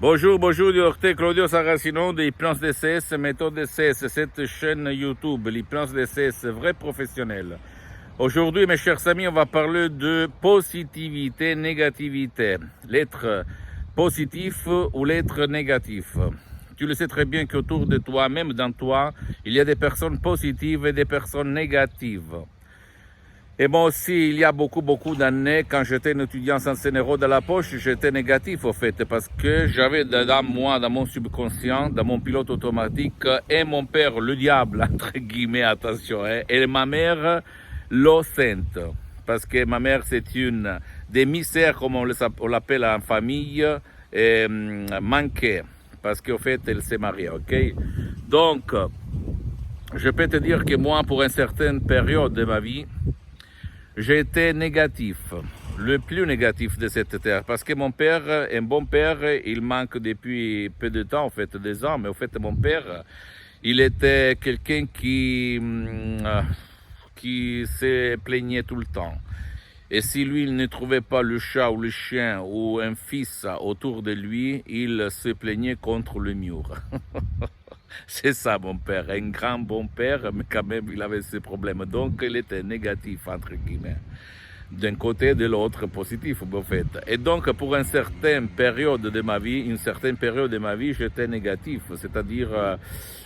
Bonjour, bonjour, docteur Claudio Saracino de l'hypnose DCS, méthode DCS, cette chaîne YouTube, l'hypnose DCS, vrai professionnel. Aujourd'hui, mes chers amis, on va parler de positivité, négativité, l'être positif ou l'être négatif. Tu le sais très bien qu'autour de toi, même dans toi, il y a des personnes positives et des personnes négatives. Et moi aussi, il y a beaucoup d'années, quand j'étais un étudiant sans 100 € dans la poche, j'étais négatif au fait, parce que j'avais dans moi, dans mon subconscient, dans mon pilote automatique, et mon père, le diable, entre guillemets, attention, et ma mère, l'eau sainte. Parce que ma mère, c'est une demi-sœur, comme on l'appelle en famille, manquée. Parce qu'au fait, elle s'est mariée, ok? Donc, je peux te dire que moi, pour une certaine période de ma vie, j'ai été négatif, le plus négatif de cette terre, parce que mon père, un bon père, il manque depuis peu de temps, en fait, 2 ans, mais au fait, mon père, il était quelqu'un qui se plaignait tout le temps. Et si lui, il ne trouvait pas le chat ou le chien ou un fils autour de lui, il se plaignait contre le mur. C'est ça, mon père, un grand bon père, mais quand même, il avait ses problèmes. Donc, il était négatif, entre guillemets. D'un côté, de l'autre, positif, en fait. Et donc, pour une certaine période de ma vie, j'étais négatif. C'est-à-dire,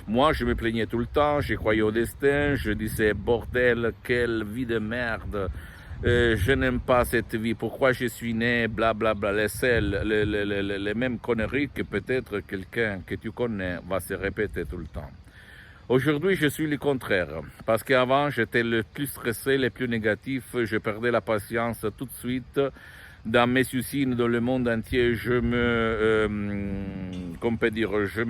moi, je me plaignais tout le temps, je croyais au destin, je disais, bordel, quelle vie de merde. Je n'aime pas cette vie, pourquoi je suis né, blablabla, les mêmes conneries que peut-être quelqu'un que tu connais va se répéter tout le temps. Aujourd'hui, je suis le contraire, parce qu'avant, j'étais le plus stressé, le plus négatif, je perdais la patience tout de suite. Dans mes soucis dans le monde entier, je me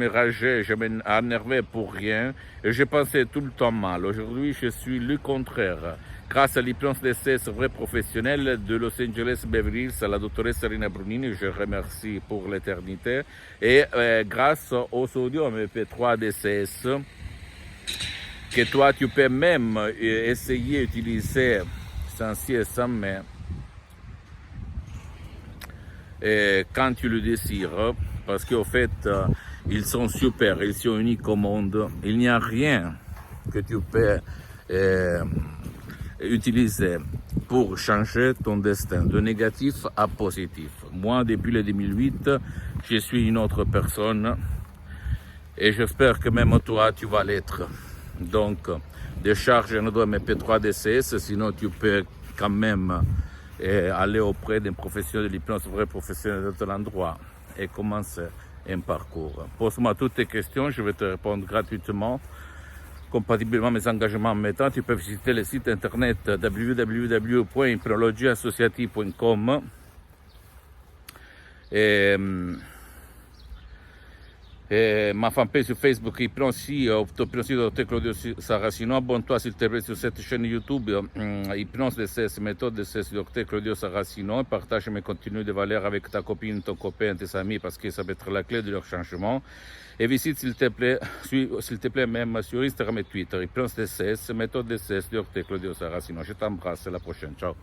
rageais, je m'énervais pour rien, et je pensais tout le temps mal. Aujourd'hui, je suis le contraire. Grâce à l'hypnose DCS vrai professionnel de Los Angeles Beverly Hills, à la doctoresse Rina Brunini, je remercie pour l'éternité, et grâce au sodium MP3 DCS, que toi, tu peux même essayer d'utiliser sans ci et sans mais, quand tu le désires, parce qu'au fait, ils sont super, ils sont uniques au monde. Il n'y a rien que tu peux utiliser pour changer ton destin de négatif à positif. Moi, depuis le 2008, je suis une autre personne et j'espère que même toi, tu vas l'être. Donc, décharge un MP3 DCS, sinon tu peux quand même aller auprès d'un professionnel de l'hypnose, vrai professionnel de ton endroit et commencer un parcours. Pose-moi toutes tes questions, je vais te répondre gratuitement. Compatiblement à mes engagements en même temps, tu peux visiter le site internet www.hypnologieassociative.com et ma fanpage sur Facebook, Hypnosie Dr Claudio Saracino. Abonne-toi s'il te plaît sur cette chaîne YouTube, Hypnose DCS, méthode DCS Dr Claudio Saracino, et partage mes contenus de valeur avec ta copine, ton copain, tes amis, parce que ça peut être la clé de leur changement. Et visite s'il te plaît même sur Instagram et Twitter, Hypnose DCS, méthode DCS Dr Claudio Saracino. Je t'embrasse, à la prochaine, ciao.